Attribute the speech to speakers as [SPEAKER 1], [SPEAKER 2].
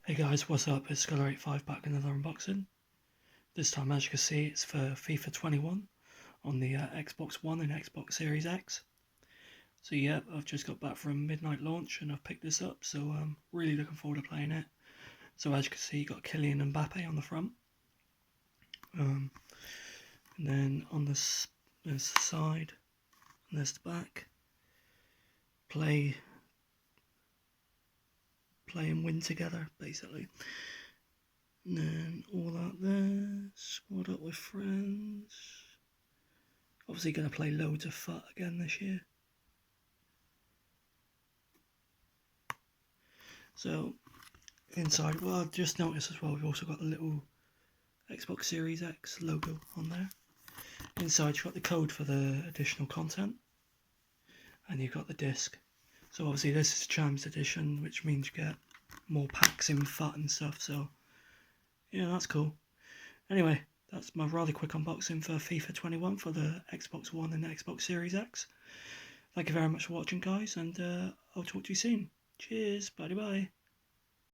[SPEAKER 1] Hey guys, what's up? It's Scholar85 back in another unboxing. This time, as you can see, it's for FIFA 21 on the Xbox One and Xbox Series X. So yeah, I've just got back from midnight launch and I've picked this up, so I'm really looking forward to playing it. So as you can see, you got Kylian Mbappe on the front. And then on there's the side, and there's the back. Play and win together, basically. And then all out there, squad up with friends. Obviously going to play loads of FUT again this year. So inside, well, I've just noticed as well, we've also got the little Xbox Series X logo on there. Inside you've got the code for the additional content, and you've got the disc. So obviously this is Champs Edition, which means you get more packs in FUT and stuff, so yeah, that's cool. Anyway, that's my rather quick unboxing for FIFA 21 for the Xbox One and Xbox Series X. Thank you very much for watching, guys, and I'll talk to you soon. Cheers, bye bye.